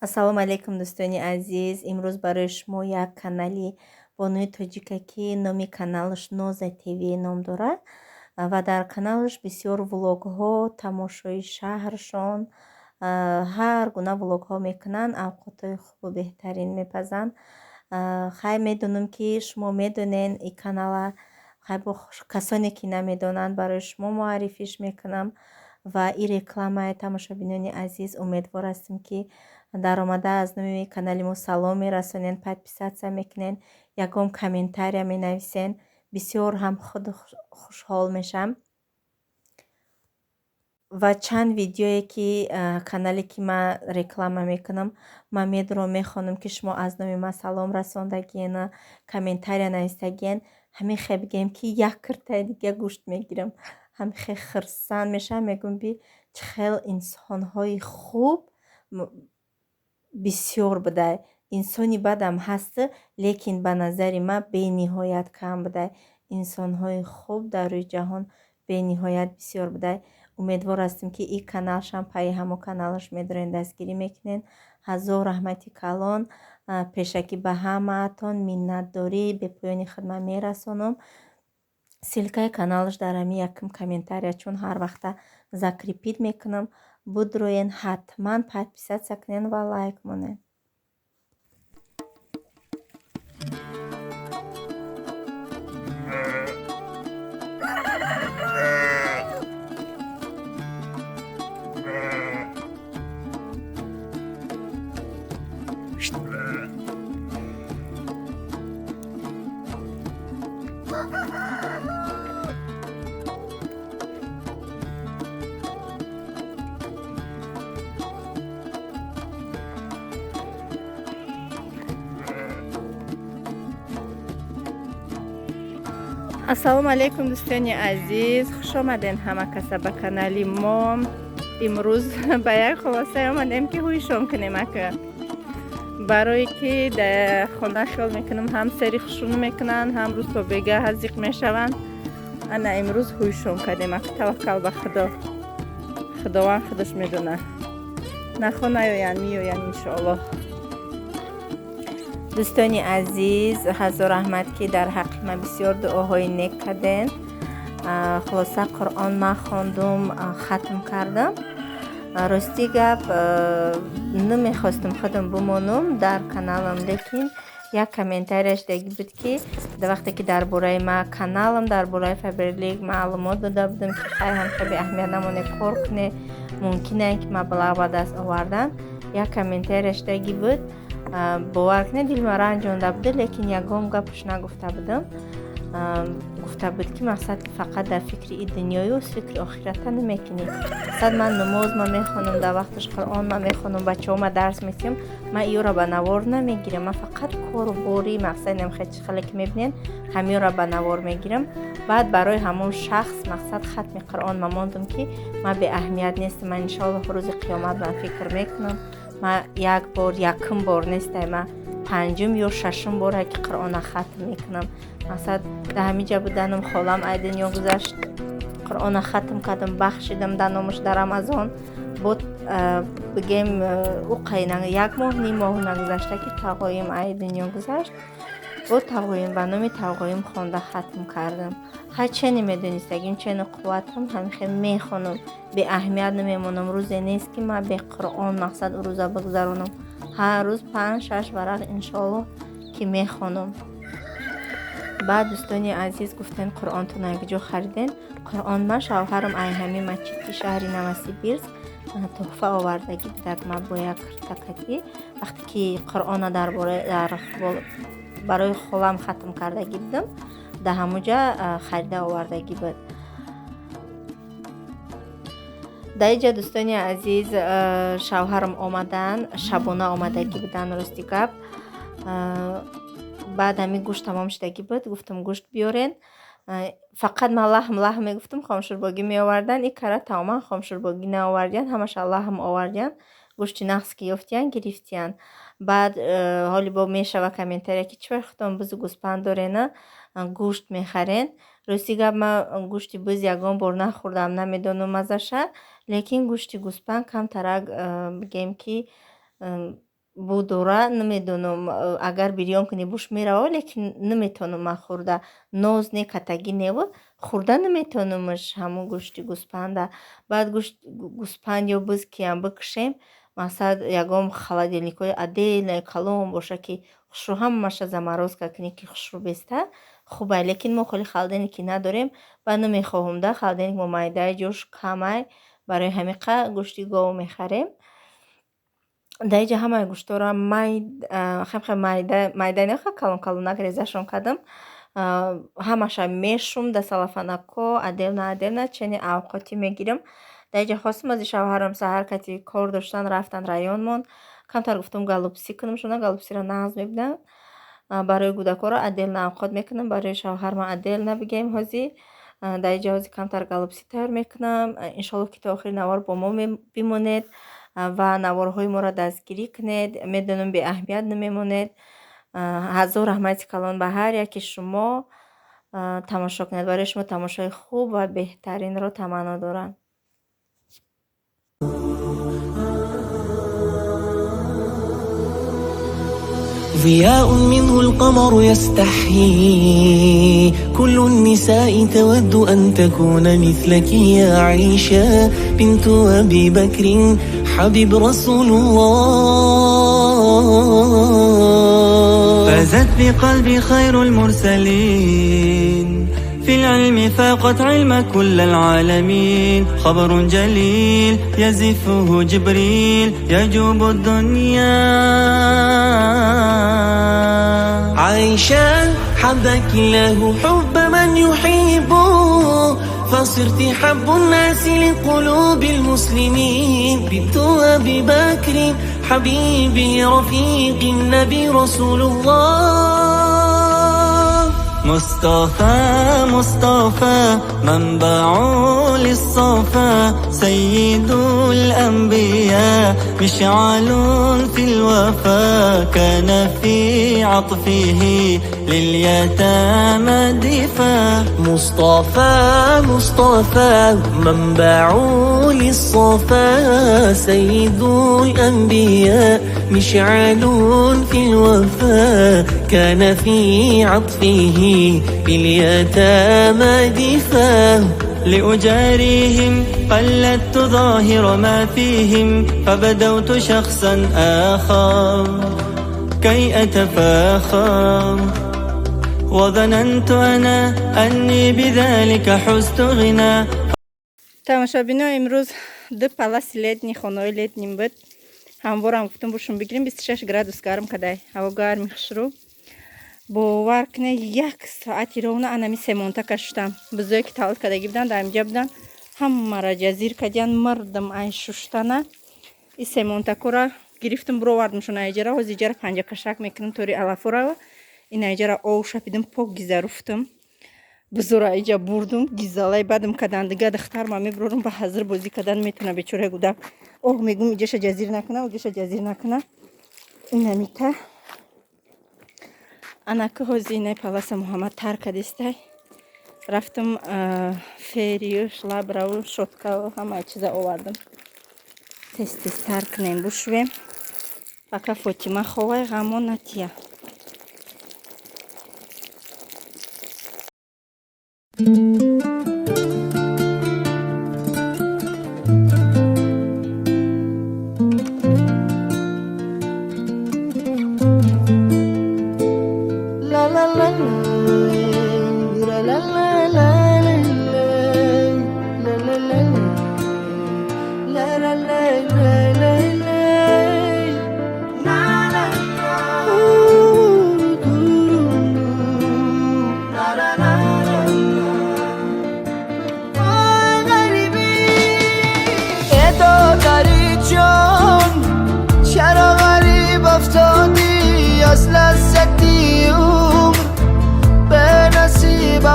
Ассалому алейкум дӯстони азиз. Имрӯз барои шумо як канали бонуи тоҷика ки номи каналаш Ноза ТВ ном дорад ва дар каналаш бисёр влогҳо, тамошои шаҳршон, ҳар гуна влогҳо мекунанд, авқотҳои хубу беҳтарин мепазанд. Хай медонам ки шумо медонен ин канала, хай бо касоне ки намедонанд барои шумо муаррифиш мекунам ва ин рекламаи тамошобинони азиз умедвор ҳастем ки даромада аз номи канали мо салом мерасонен, подписатсия мекунен, ягон комментария менависен. Бисёр ҳам худ хушҳол мешам. Ва чанд видеое ки канале ки ман реклама мекунам, ман медурам мехонам ки шумо аз номи ман салом расондагиен, комментария нависдагиен. Ҳамихе бигем ки як киртаи дига гӯшт мегирам. Ҳамихе хирсанд мешам, мегӯям би чӣ хел инсонҳои хуб бисёр будай. Инсони бадам ҳаст, лекин ба назари ман бениҳоят кам будай. Инсонҳои хуб дар рӯи ҷаҳон бениҳоят бисёр будай. Умедвор ҳастем ки ин каналшам пайи ҳамо каналаш медорен дастгирӣ мекунен. ҳазор раҳмати калон. Пешакӣ ба ҳамаатон миннатдорӣ бепоёни хидмат мерасонам. Силкаи каналаш дар ҳамин якум комментария, чун ҳар вақта закрепит мекунам. Будроен ҳатман подписатсия кунен ва лайк монен. ассалому алейкум дӯстони азиз, хуш омаден ҳама каса ба канали мо. имрӯз ба як хулосае омадем ки ҳуйшон кунем ака, барое ки дар хона хиёл мекунам ҳам сери хушрӯ мекунанд, ҳам рӯзтобега ҳазиқ мешаванд. ана имрӯз ҳуйшон кардем ака, таваккал ба худо, худованд худаш медонад. нахо наёянд, меёянд иншоаллоҳ. дӯстони азиз, ҳазор раҳмат ки дар ҳаққи ман бисёр дуоҳои нек карден. хулоса қуръон ман хондум, хатм кардам. рости гап намехостам худам бимонам дар каналам, лекин як комментарияш деги буд ки вақте ки дар бораи ман каналам, дар бораи фаберлик маълумот дода будам ки хай ҳамха беаҳамият намоне, кор куне, мумкине ки маблағ ба даст овардан. як комментарияш деги буд, бовар кунед дилма ранҷонда буд, лекин ягон гапаш нагуфта будам. гуфта буд ки мақсад фақат дар фикри и дунёю с фикри охирата намекунӣ. мақсад ман намоз ма мехонам, дар вақташ қуръон ма мехонам, бачаҳома дарс месиҳам, ман иёра ба навор намегирам. ман фақат кору бори мақсад намехед чӣ хеле ки мебинен ҳамеёра ба навор мегирам. баъд барои ҳамон шахс мақсад хатми қуръон ма мондам ки ман беаҳамият нестам. ман иншоаллоҳ рӯзи қиёмат ман фикр мекунам, ман як бор, якум бор нестай, ман панҷум ё шашум боре ки қуръона хатм мекунам. мақсад дар ҳамиҷа буданам, холам ай дунё гузашт, қуръона хатм кардам, бахшидам дар номаш дар рамазон. бод бигем уқайна як моҳ ним моҳ нагузашта ки тағоим ай дунё гузашт. бод тағоим ба номи тағоим хонда хатм кардам. ҳар чени медонистагим, чени қувватам, ҳамихе мехонам, беаҳамият намемонам. рӯзе нест ки ман бе қуръон мақсад рӯза бигузаронам. ҳар рӯз 5-6 варақ иншоаллоҳ ки мехонам. баъд дӯстони азиз гуфтен қуръонтон як ҷо хариден. қуръон ма шавҳарам айҳами мачити шаҳри Новосибирск тӯҳфа овардаги будак, ма бо як киртакати вақте ки қуръона барои холам хатм кардаги будам, дар ҳамуҷа харида овардаги буд. дар инҷа дӯстони азиз, шавҳарам омадан, шабона омадаги будан рости гап. баъд ҳамин гӯшт тамом шудаги буд, гуфтам гӯшт биёрен. фақат ман лаҳм мегуфтам, хомшӯрбогӣ меовардан, ин кара тамоман хомшӯрбогӣ наовардиян, ҳамаша лаҳм овардиян. гӯшти нағз ки ёфтиян гирифтиян. баъд ҳоли бо мешава комментария ки чӣ вақт худам бӯзи гӯспанд дорена, гӯшт мехарен. рости гап ман гӯшти бӯз ягон бор нахӯрдам, намедонам маззаша, лекин гӯшти гӯспанд камтарак бигем ки будура намедонам агар бирём кунӣ буш мерава, лекин наметавонам ман хӯрда ноз не катагӣ неву хӯрда наметавонамаш ҳамун гӯшти гӯспанда. Баъд гӯспанд ё бизкиям бикушем масалан ягон холодильникҳои отдельнаи калон боша ки хушрӯ ҳамаша заморозка кунӣ ки хушрӯ беста хубай, лекин мо холи холодильники надорем ва намехоҳам да холодильник мо майдаи ҷош камай, барои ҳамиқа гӯшти гов мехарем. Дар инҷа ҳамаи гӯштора хеле майда не калон калонак резашон кардам, ҳамаша мешум дар салофанакҳо отдельно чени авқотӣ мегирам. Дар инҷа хостам ази шавҳарам саҳар кати кор доштан рафтан районмон, камтар гуфтам галупсӣ кунам, шуна галупсиро нағз мебинам. Барои кӯдакоро отдельно авқот мекунам, барои шавҳарам отдельно бигем ҳозир. Дар инҷа ҳозир камтар галупсӣ тайёр мекунам. Иншоаллоҳ ки то охири навор бо мо бимонед ва наворҳои моро дастгирӣ кунед. Медонам беаҳамият намемонед. ҳазор раҳмати калон ба ҳар яки шумо тамошо кунед. Барои шумо тамошои хуб ва беҳтаринро таманно дорам. ضياء منه القمر يستحيي كل النساء تود أن تكون مثلك يا عائشة بنت أبي بكر حبيب رسول الله. فازت بقلبي خير المرسلين، في العلم فاقت علم كل العالمين. خبر جليل يزفه جبريل يجوب الدنيا. عائشة حبك الله حب من يحبه، فصرت حب الناس لقلوب المسلمين. بنت أبي بكر حبيبي رفيق النبي رسول الله. مصطفى مصطفى منبع للصفا، سيد الأنبياء مشعل في الوفا. كان في عطفه لليتامى دفاع. مصطفى مصطفى منبع للصفا، سيد الأنبياء مشعل في الوفا. كان في عطفه باليتامى دفاع. لأجاريهم قلدت ظاهر ما فيهم، فبدوت شخصا آخر كي أتفاخر. وظننت أنا أني بذلك حزت غنى. тамошобино имрӯз ду паласи летни хонаҳои летним буд. ҳамворам гуфтам бошум бигирем 26 градус гарм кадай, ҳаво гарми хушрӯ. бовар кунед 1 соати ровна анами семонта кашидам. бизое ки тавлид кадагӣ будан дар инҷа будан ҳамаро ҷазир кардиян, мардам ай шуштана. и семонтакора гирифтам бировардамшон айҷара. ҳозир иҷара панҷакашак мекунам тори алафора. ин айҷара ов шапидам пок гизаруфтам. бизора иҷа бурдум гизалай бадам кадан дига духтарма мебурорум ба ҳазир бозӣ кадан метуна бечораи гудак. оҳ мегум иҷаша ҷазир накуна, уҷаша ҷазир накуна. инамита анака ҳозир инай паласа муҳаммад тарка дестай. рафтам ферию шлабраву шоткаву ҳамаи чиза овардам. тез тар кунем бушвем. пока Фотима ховай ғамо натия.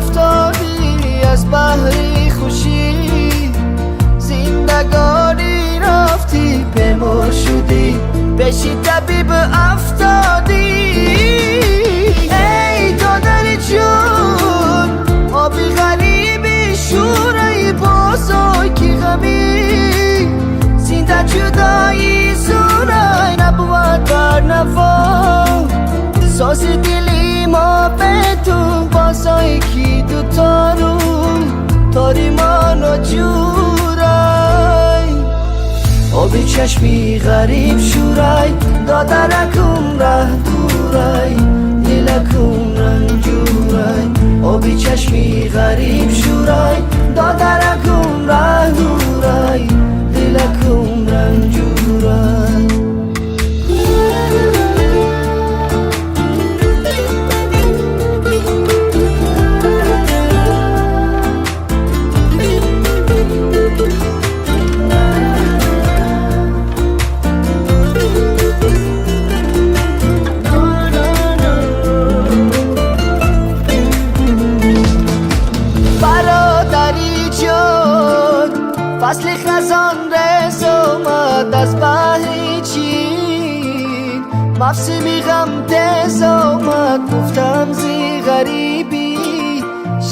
افتادی از بحری خوشی، زندگانی رفتی بمر شدی، بشی طبیب افتادی. ای دادر جون آبی غریبی شورای بازاکی غمی، زنده جدایی زورای نبود بر آریمان و جورای آبی چشمی غریب شورای دادرکم ره دورای دلکم رنجورای آبی چشمی غریب شورای دادرکم ره دورای دلکم رنجورای فصل خزان رز اومد از بحر چین مفسمی غم تز اومد گفتم زی غریبی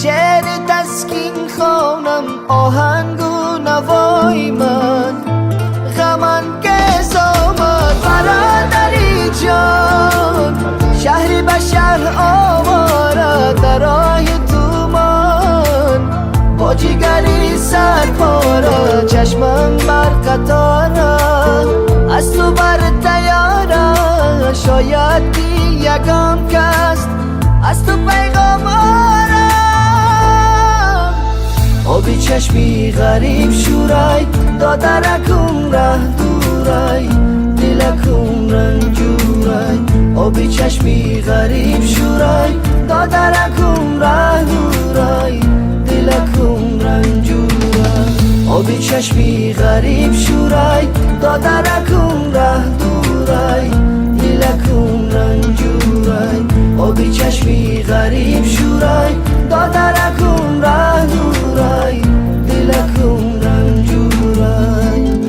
شعر تسکین خونم آهنگ و نوای من غمن کز اومد برادری جان شهری به شهر آواره در راه تومان با جیگری سرپاره چشمم بر قطاره از تو بر تیاره شاید دی یکم کس از تو پیغام آرم آبی چشمی غریب شورای دادرکم ره دورای دلکم رنجورای آبی چشمی غریب شورای دادرکم ره دورای دلکم رنجورای آبی چشمی غریب شورای دادرکم ره دورای دلکم رنجورای آبی چشمی غریب شورای دادرکم ره دورای دلکم رنجورای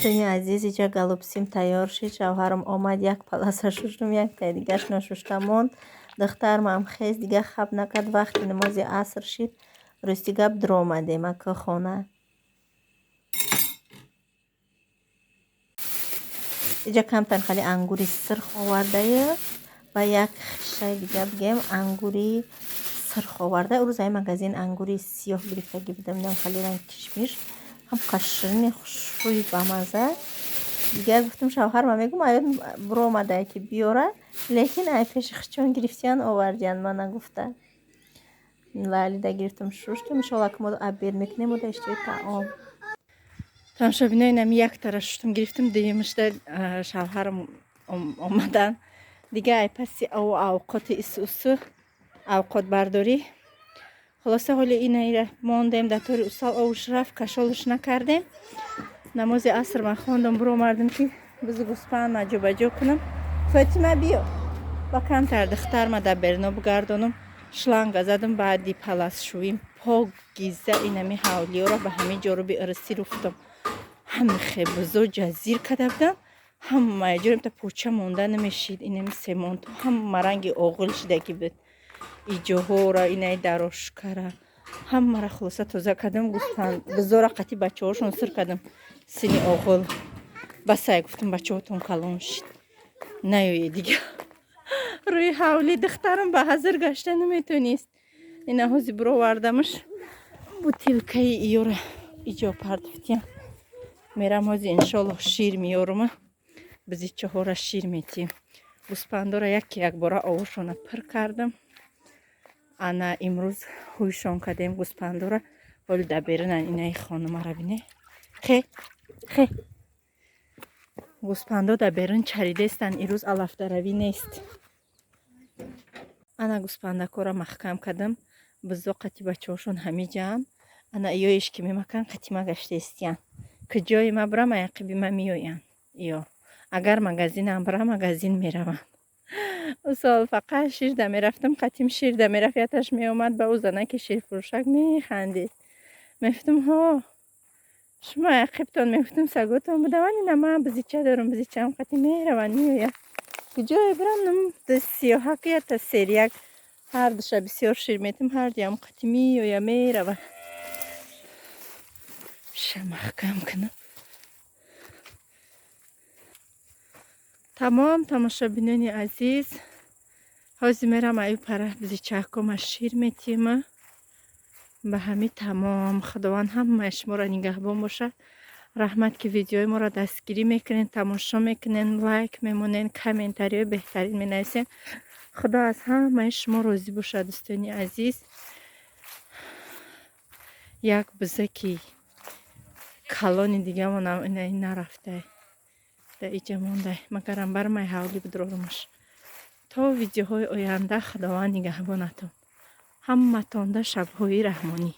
دوستانی عزیز اینجا گالوپسیم تیار شد شوهرم آمد یک پلاسه شوشتم یک تا دیگهش نشوشته ماند دخترم هم خیز دیگه خواب نکرد وقتی نماز عصر شد راستی گپ در آمدیم که خانه اینجا کمتر خالی انگوری سرخ آورده و یک خشه دیگه بگیم انگوری سرخ آورده او روز های مگزین انگوری سیاه گرفته بودم خالی رنگ کشمش هم قشرنی خوشبوی و مزه دیگه گفتم شوهرم میگم آیا برو اومده که بیاره لیکن ای پیش خچون گرفتیان آوردیان من نگفته لالی ده گرفتم شوشتم انشالله که ما عبیر میکنیم و داشته تعام تماشا بینیم یک تره شوشتم گرفتم دیمش در شوهرم آمدن دیگه ای پسی او اوقات اسوسو اوقات برداری خلاصه حالی اینه ماندیم در طور اصال اوش رفت کشالش نکردیم نماز عصر من خواندم برو مردم که بزو گسپن مجو بجو کنم فاطمه بیا با کمتر دختر ما در برنا بگردانم شلنگ زدم بعدی پلاس شویم پا گیزه اینمی حولی را به همه جارو بی ارسی رفتم هم خبزو جزیر کده بودن هم مجوریم تا پوچه مونده نمیشید اینمی سیمون تو هم مرنگ آغل شده که بود ای جوهورا اینای دراش کرده هم مرا خلاصه توزه کردم گفتن بزار قطی بچه هاشون سر کردم سینی آغل بسای گفتم بچه هاتون کلون شد نیوی دیگه روی حولی دخترم به حضر گشته نمیتونیست این هزی برو وردمش بوتیلکه ایوره ایجا پردفتیم میرم هزی انشالله شیر میارم بزی چهاره شیر میتیم گوسپندورا یک باره آوشونه پر کردم انا امروز خویشان کردیم گوسپندورا ولی دبیرن اینای خانم را بینه خی گوسپندو دبیرن چریده استن ایروز علف دروی نیست انا گوسپندکو را محکم کردم بزو قطی بچه هاشون همی جمع انا ایویش که میمکن قطی ما گشته استیان که جای ما برم ایقبی ما میوین ایو اگر مگزین هم برم مگزین میروم سال فقط شیر دمی رفتم قطیم شیر دمی رفیتش می اومد به او زنه که شیر فروشک می خندید میفتم ها شما عقیبتان میفتم سگوتان بوده ولی نه من بزیچه دارم بزیچه هم قطیم می روان میوید کجای برم نم ده سیاحک یا تا سریک هر دوشه بسیار شیر میتم هر دیم قطیمی یا می روان شما محکم کنم тамом тамошобинони азиз, ҳозир мерам аю пара бизичакума шир метима. ба ҳами тамом. Худованд ҳамаи шуморо нигаҳбон бошад. раҳмат ки видеои моро дастгирӣ мекунед, тамошо мекунед, лайк мемонед, комментариҳои беҳтарин менависед. худо аз ҳамаи шумо розӣ бошад. дӯстони азиз, як бузаки калони дигамонам инаи нарафтай да иҷа мондай, магарам бармай ҳавли будроромаш. то видеоҳои оянда худованд нигаҳбонатон ҳаматонда. шабҳои раҳмонӣ.